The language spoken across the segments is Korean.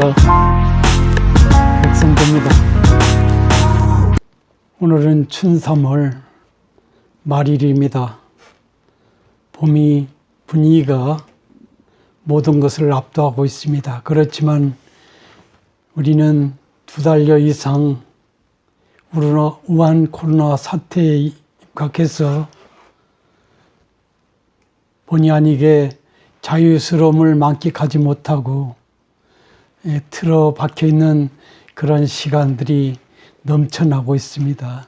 안녕하십니까. 백성재입니다. 오늘은 춘3월 말일입니다. 봄이 분위기가 모든 것을 압도하고 있습니다. 그렇지만 우리는 2달여 이상 우한 코로나 사태에 입각해서 본의 아니게 자유스러움을 만끽하지 못하고 틀어박혀 있는 그런 시간들이 넘쳐나고 있습니다.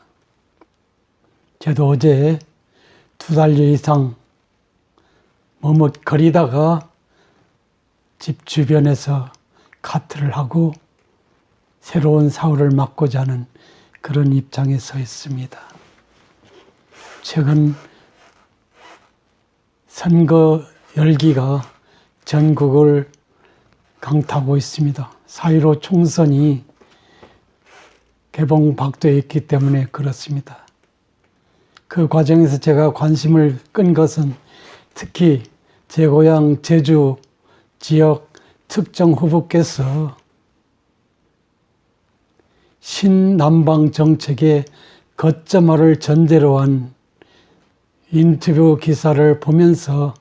저도 어제 2달여 이상 머뭇거리다가 집 주변에서 카트를 하고 새로운 사후를 맞고자 하는 그런 입장에 서 있습니다. 최근 선거 열기가 전국을 강타하고 있습니다. 4.15 총선이 개봉박도에 있기 때문에 그렇습니다. 그 과정에서 제가 관심을 끈 것은 특히 제 고향 제주 지역 특정 후보께서 신남방 정책의 거점화를 전제로 한 인터뷰 기사를 보면서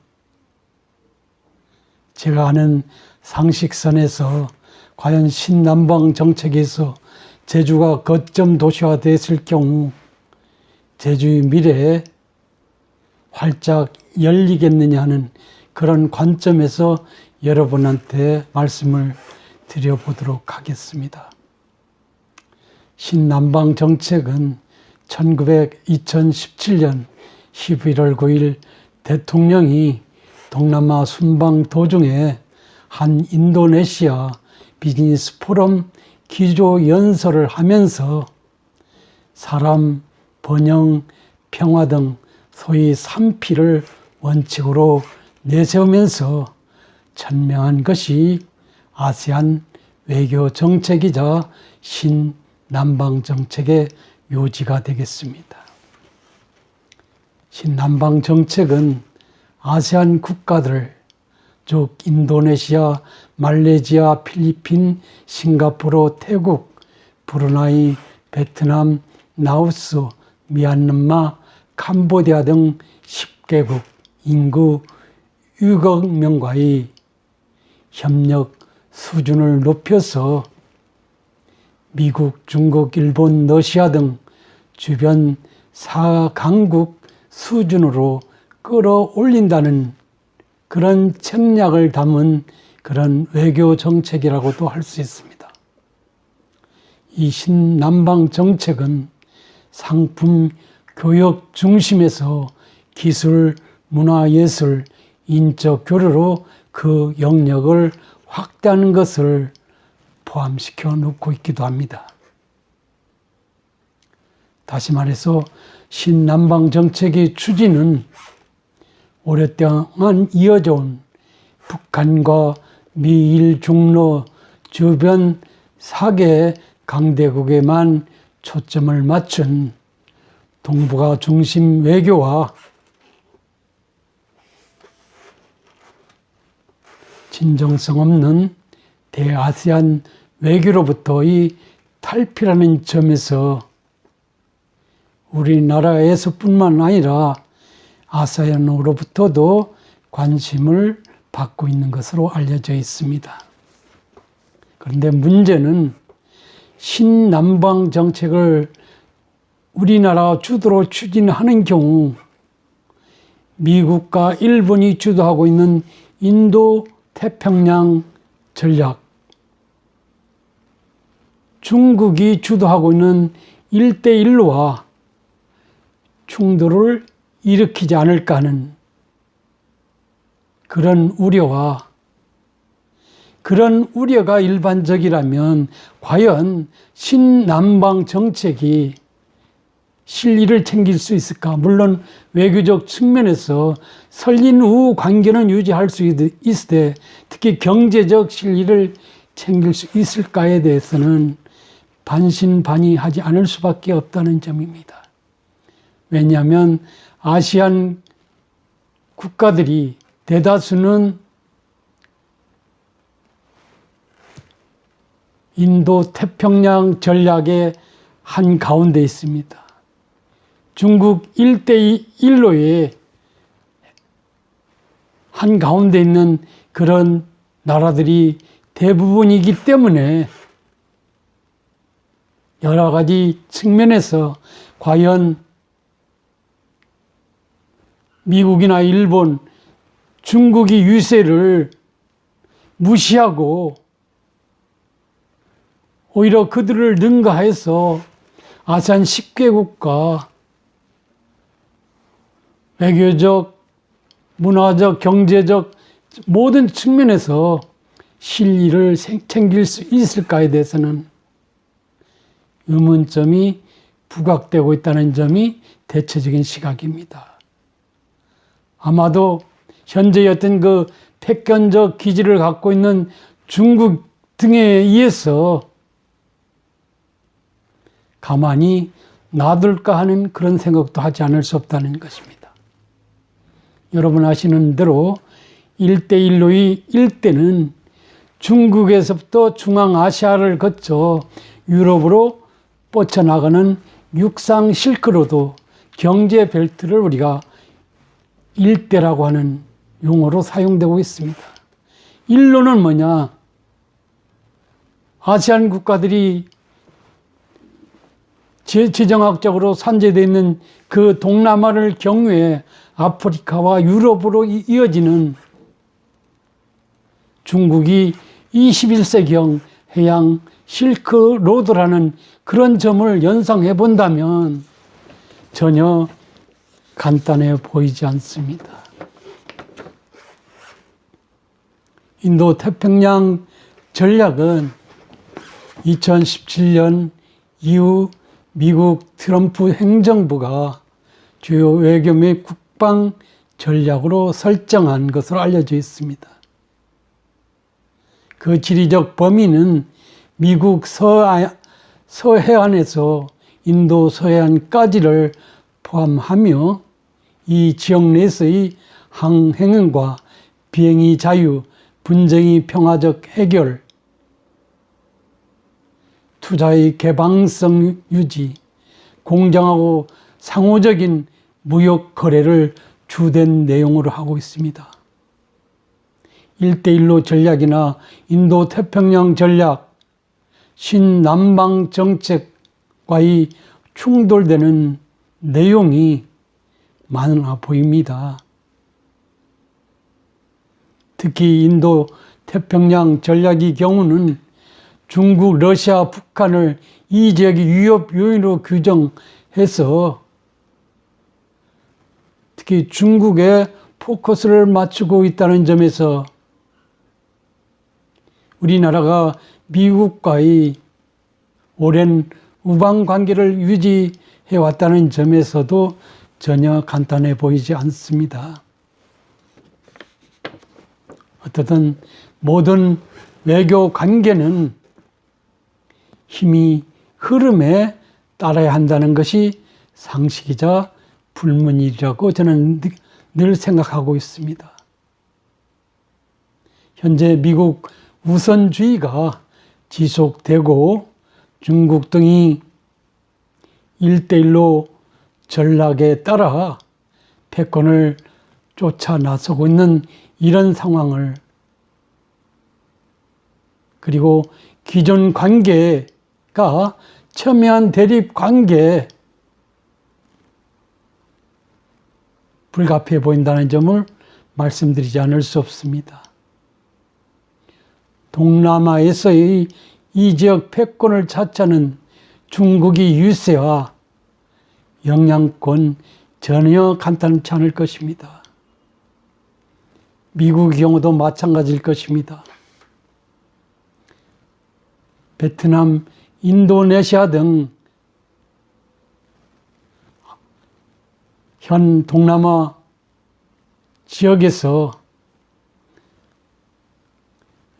제가 아는 상식선에서 과연 신남방 정책에서 제주가 거점 도시화 됐을 경우 제주의 미래에 활짝 열리겠느냐 하는 그런 관점에서 여러분한테 말씀을 드려보도록 하겠습니다. 신남방 정책은 2017년 11월 9일 대통령이 동남아 순방 도중에 한 인도네시아 비즈니스 포럼 기조 연설을 하면서 사람, 번영, 평화 등 소위 3P를 원칙으로 내세우면서 천명한 것이 아세안 외교 정책이자 신남방 정책의 요지가 되겠습니다. 신남방 정책은 아세안 국가들, 즉 인도네시아, 말레이시아, 필리핀, 싱가포르, 태국, 브루나이, 베트남, 라오스, 미얀마, 캄보디아 등 10개국 인구 6억 명과의 협력 수준을 높여서 미국, 중국, 일본, 러시아 등 주변 4강국 수준으로 끌어올린다는 그런 책략을 담은 그런 외교 정책이라고도 할 수 있습니다. 이 신남방 정책은 상품 교역 중심에서 기술, 문화, 예술, 인적 교류로 그 영역을 확대하는 것을 포함시켜 놓고 있기도 합니다. 다시 말해서 신남방 정책의 추진은 오랫동안 이어져 온 북한과 미일 중러 주변 4개 강대국에만 초점을 맞춘 동북아 중심 외교와 진정성 없는 대아세안 외교로부터의 탈피라는 점에서 우리나라에서뿐만 아니라 아세안으로부터도 관심을 받고 있는 것으로 알려져 있습니다. 그런데 문제는 신남방 정책을 우리나라 주도로 추진하는 경우 미국과 일본이 주도하고 있는 인도 태평양 전략, 중국이 주도하고 있는 1대1과 충돌을 일으키지 않을까 하는 그런 우려와 그런 우려가 일반적이라면 과연 신남방 정책이 실리를 챙길 수 있을까? 물론 외교적 측면에서 설린 후 관계는 유지할 수 있을 때 특히 경제적 실리를 챙길 수 있을까에 대해서는 반신반의하지 않을 수밖에 없다는 점입니다. 왜냐하면 아시안 국가들이 대다수는 인도 태평양 전략의 한 가운데 있습니다. 중국 일대일로의 한 가운데 있는 그런 나라들이 대부분이기 때문에 여러 가지 측면에서 과연 미국이나 일본, 중국이 유세를 무시하고 오히려 그들을 능가해서 아세안 10개국과 외교적, 문화적, 경제적 모든 측면에서 실리를 챙길 수 있을까에 대해서는 의문점이 부각되고 있다는 점이 대체적인 시각입니다. 아마도 현재 어떤 그 패권적 기질을 갖고 있는 중국 등에 의해서 가만히 놔둘까 하는 그런 생각도 하지 않을 수 없다는 것입니다. 여러분 아시는 대로 1대1로의 일대는 중국에서부터 중앙아시아를 거쳐 유럽으로 뻗쳐나가는 육상 실크로드 경제 벨트를 우리가 일대라고 하는 용어로 사용되고 있습니다. 일로는 뭐냐? 아시안 국가들이 지정학적으로 산재되어 있는 그 동남아를 경유해 아프리카와 유럽으로 이어지는 중국이 21세기형 해양 실크로드라는 그런 점을 연상해 본다면 전혀 간단해 보이지 않습니다. 인도 태평양 전략은 2017년 이후 미국 트럼프 행정부가 주요 외교 및 국방 전략으로 설정한 것으로 알려져 있습니다. 그 지리적 범위는 미국 서해안에서 인도 서해안까지를 포함하며 이 지역 내에서의 항행과 비행의 자유, 분쟁의 평화적 해결, 투자의 개방성 유지, 공정하고 상호적인 무역 거래를 주된 내용으로 하고 있습니다. 1대1로 전략이나 인도 태평양 전략, 신남방 정책과의 충돌되는 내용이 많아 보입니다. 특히 인도 태평양 전략의 경우는 중국, 러시아, 북한을 이 지역의 위협 요인으로 규정해서 특히 중국에 포커스를 맞추고 있다는 점에서 우리나라가 미국과의 오랜 우방 관계를 유지해 왔다는 점에서도 전혀 간단해 보이지 않습니다. 어떻든 모든 외교 관계는 힘이 흐름에 따라야 한다는 것이 상식이자 불문이라고 저는 늘 생각하고 있습니다. 현재 미국 우선주의가 지속되고 중국 등이 1대1로 전략에 따라 패권을 쫓아 나서고 있는 이런 상황을, 그리고 기존 관계가 첨예한 대립 관계에 불가피해 보인다는 점을 말씀드리지 않을 수 없습니다. 동남아에서의 이 지역 패권을 차지하는 중국의 유세와 영향권 전혀 간단치 않을 것입니다. 미국의 경우도 마찬가지일 것입니다. 베트남, 인도네시아 등 현 동남아 지역에서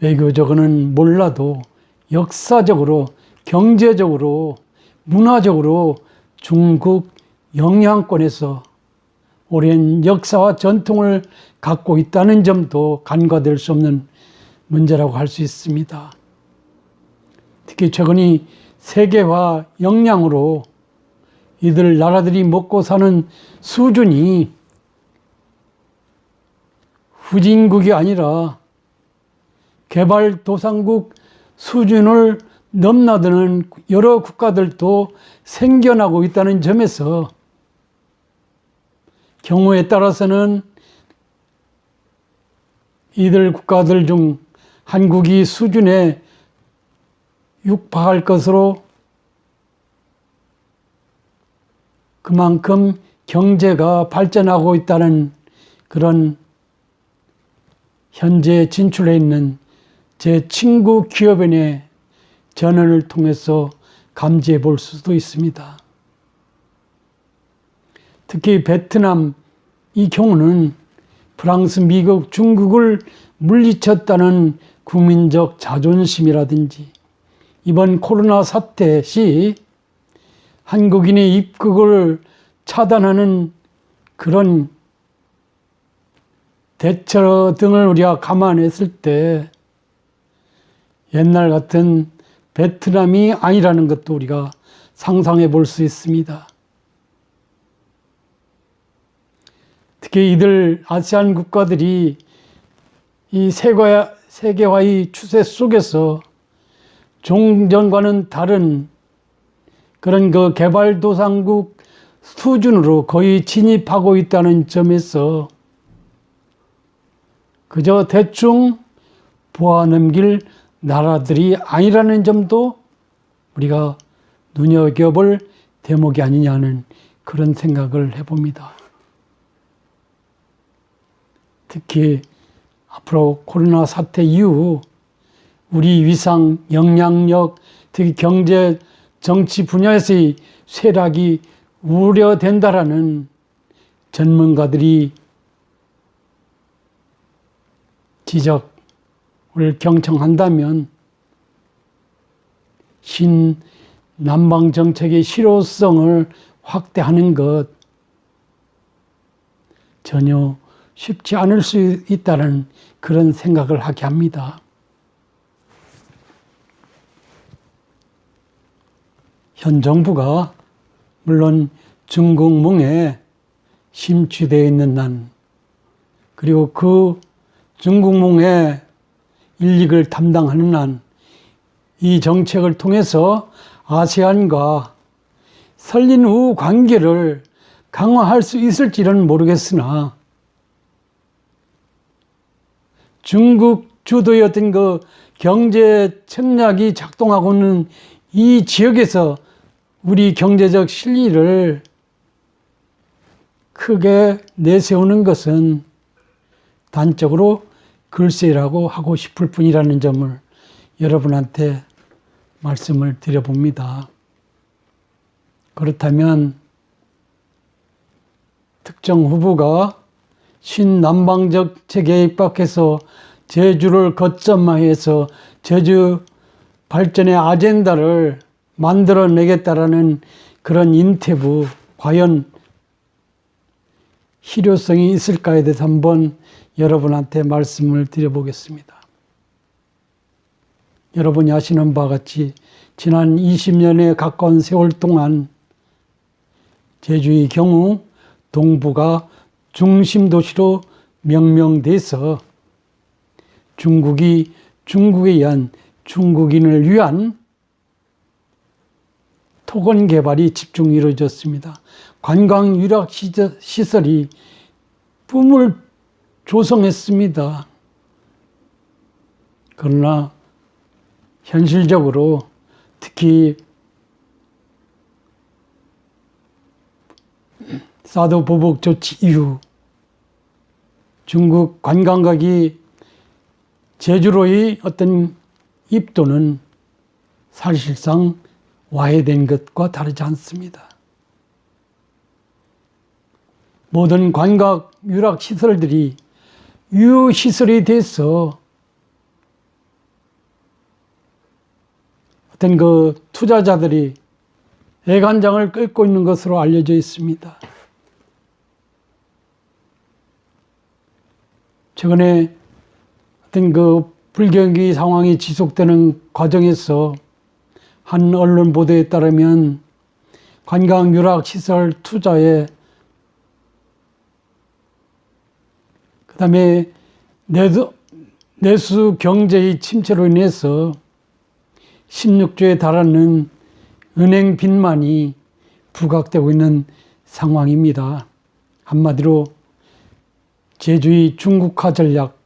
외교적으로는 몰라도 역사적으로, 경제적으로, 문화적으로 중국 영향권에서 오랜 역사와 전통을 갖고 있다는 점도 간과될 수 없는 문제라고 할 수 있습니다. 특히 최근이 세계화 역량으로 이들 나라들이 먹고 사는 수준이 후진국이 아니라 개발도상국 수준을 넘나드는 여러 국가들도 생겨나고 있다는 점에서 경우에 따라서는 이들 국가들 중 한국이 수준에 육박할 것으로 그만큼 경제가 발전하고 있다는 그런 현재 진출해 있는 제 친구 기업인의 전언을 통해서 감지해 볼 수도 있습니다. 특히 베트남 이 경우는 프랑스, 미국, 중국을 물리쳤다는 국민적 자존심이라든지 이번 코로나 사태 시 한국인의 입국을 차단하는 그런 대처 등을 우리가 감안했을 때 옛날 같은 베트남이 아니라는 것도 우리가 상상해 볼 수 있습니다. 특히 이들 아세안 국가들이 이 세계화의 추세 속에서 종전과는 다른 그런 그 개발도상국 수준으로 거의 진입하고 있다는 점에서 그저 대충 보아넘길 나라들이 아니라는 점도 우리가 눈여겨볼 대목이 아니냐는 그런 생각을 해봅니다. 특히 앞으로 코로나 사태 이후 우리 위상, 영향력, 특히 경제, 정치 분야에서의 쇠락이 우려된다라는 전문가들이 지적을 경청한다면 신남방 정책의 실효성을 확대하는 것 전혀 쉽지 않을 수 있다는 그런 생각을 하게 합니다. 현 정부가 물론 중국몽에 심취되어 있는 한 그리고 그 중국몽의 일익을 담당하는 한 이 정책을 통해서 아세안과 설린 후 관계를 강화할 수 있을지는 모르겠으나 중국 주도의 어떤 그 경제 청략이 작동하고 있는 이 지역에서 우리 경제적 실리를 크게 내세우는 것은 단적으로 글쎄라고 하고 싶을 뿐이라는 점을 여러분한테 말씀을 드려봅니다. 그렇다면 특정 후보가 신남방적 체계에 입각해서 제주를 거점화해서 제주 발전의 아젠다를 만들어내겠다라는 그런 인터뷰 과연 실효성이 있을까에 대해서 한번 여러분한테 말씀을 드려보겠습니다. 여러분이 아시는 바와 같이 지난 20년에 가까운 세월 동안 제주의 경우 동부가 중심 도시로 명명돼서 중국에 의한 중국인을 위한 토건 개발이 집중 이루어졌습니다. 관광 유락 시설이 붐을 조성했습니다. 그러나 현실적으로 특히 사드 보복 조치 이후 중국 관광객이 제주로의 어떤 입도는 사실상 와해된 것과 다르지 않습니다. 모든 관광 유락 시설들이 유시설이 돼서 어떤 그 투자자들이 애간장을 끓고 있는 것으로 알려져 있습니다. 최근에 어떤 그 불경기 상황이 지속되는 과정에서 한 언론 보도에 따르면 관광 유락 시설 투자에 그다음에 내수 경제의 침체로 인해서 16조에 달하는 은행 빚만이 부각되고 있는 상황입니다. 한마디로 제주의 중국화 전략,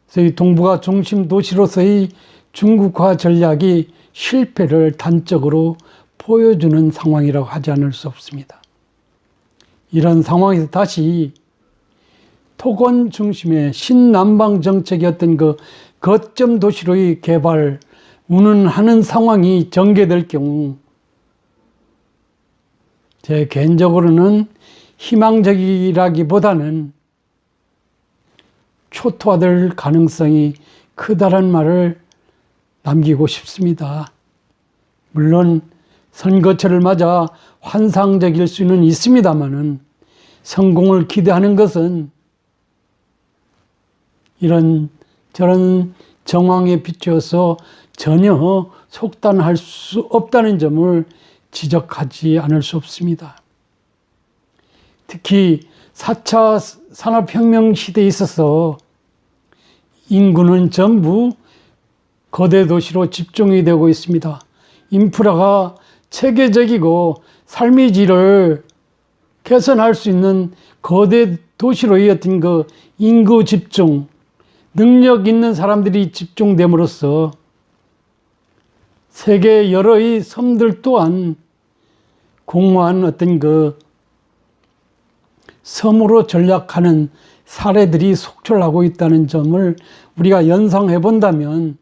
저희 동북아 중심 도시로서의 중국화 전략이 실패를 단적으로 보여주는 상황이라고 하지 않을 수 없습니다. 이런 상황에서 다시 토건 중심의 신남방 정책이었던 그 거점 도시로의 개발, 운운하는 상황이 전개될 경우 제 개인적으로는 희망적이라기보다는 초토화될 가능성이 크다는 말을 남기고 싶습니다. 물론 선거철을 맞아 환상적일 수는 있습니다마는 성공을 기대하는 것은 이런 저런 정황에 비추어서 전혀 속단할 수 없다는 점을 지적하지 않을 수 없습니다. 특히 4차 산업혁명 시대에 있어서 인구는 전부 거대 도시로 집중이 되고 있습니다. 인프라가 체계적이고 삶의 질을 개선할 수 있는 거대 도시로의 어떤 그 인구 집중, 능력 있는 사람들이 집중됨으로써 세계 여러의 섬들 또한 공허한 어떤 그 섬으로 전락하는 사례들이 속출하고 있다는 점을 우리가 연상해 본다면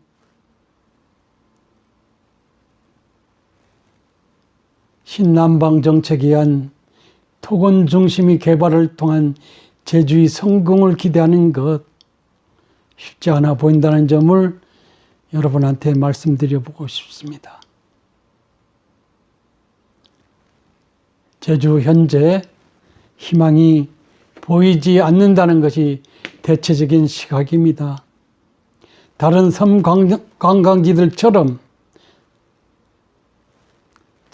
신남방 정책에 의한 토건 중심의 개발을 통한 제주의 성공을 기대하는 것 쉽지 않아 보인다는 점을 여러분한테 말씀드려보고 싶습니다. 제주 현재 희망이 보이지 않는다는 것이 대체적인 시각입니다. 다른 섬 관광지들처럼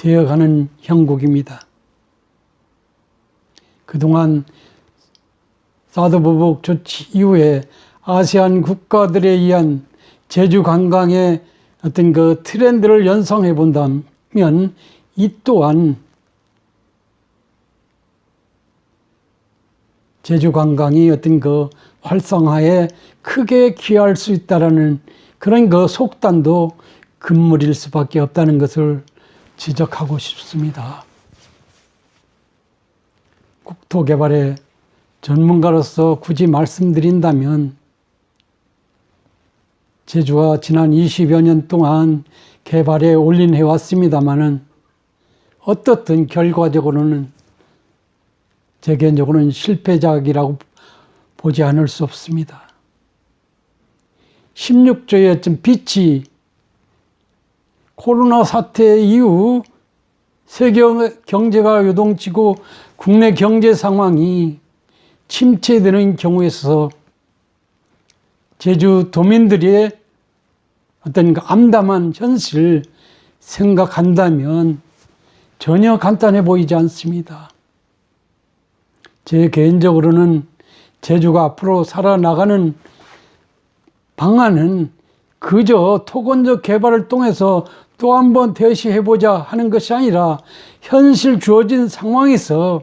되어가는 형국입니다. 그동안 사드 보복 조치 이후에 아세안 국가들에 의한 제주 관광의 어떤 그 트렌드를 연상해 본다면 이 또한 제주 관광이 어떤 그 활성화에 크게 기여할 수 있다라는 그런 그 속단도 금물일 수밖에 없다는 것을 지적하고 싶습니다. 국토개발의 전문가로서 굳이 말씀드린다면 제주가 지난 20여 년 동안 개발에 올인해 왔습니다마는 어떻든 결과적으로는 제 개인적으로는 실패작이라고 보지 않을 수 없습니다. 16조의 좀 빛이 코로나 사태 이후 세계 경제가 요동치고 국내 경제 상황이 침체되는 경우에 있어서 제주 도민들의 어떤 암담한 현실 생각한다면 전혀 간단해 보이지 않습니다. 제 개인적으로는 제주가 앞으로 살아나가는 방안은 그저 토건적 개발을 통해서 또 한 번 대시해보자 하는 것이 아니라 현실 주어진 상황에서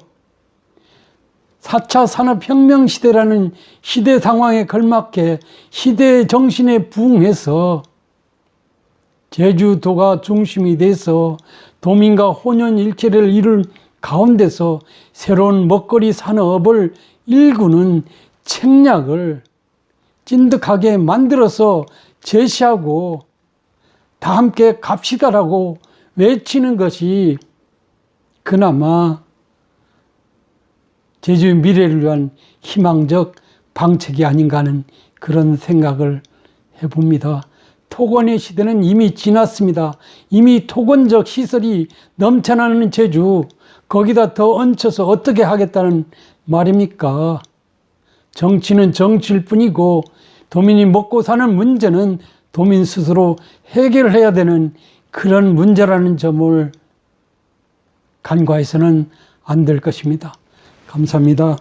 4차 산업혁명 시대라는 시대 상황에 걸맞게 시대의 정신에 부응해서 제주도가 중심이 돼서 도민과 혼연일체를 이룰 가운데서 새로운 먹거리 산업을 일구는 책략을 찐득하게 만들어서 제시하고 다 함께 갑시다라고 외치는 것이 그나마 제주의 미래를 위한 희망적 방책이 아닌가 하는 그런 생각을 해봅니다. 토건의 시대는 이미 지났습니다. 이미 토건적 시설이 넘쳐나는 제주, 거기다 더 얹혀서 어떻게 하겠다는 말입니까? 정치는 정치일 뿐이고 도민이 먹고 사는 문제는 도민 스스로 해결해야 되는 그런 문제라는 점을 간과해서는 안 될 것입니다. 감사합니다.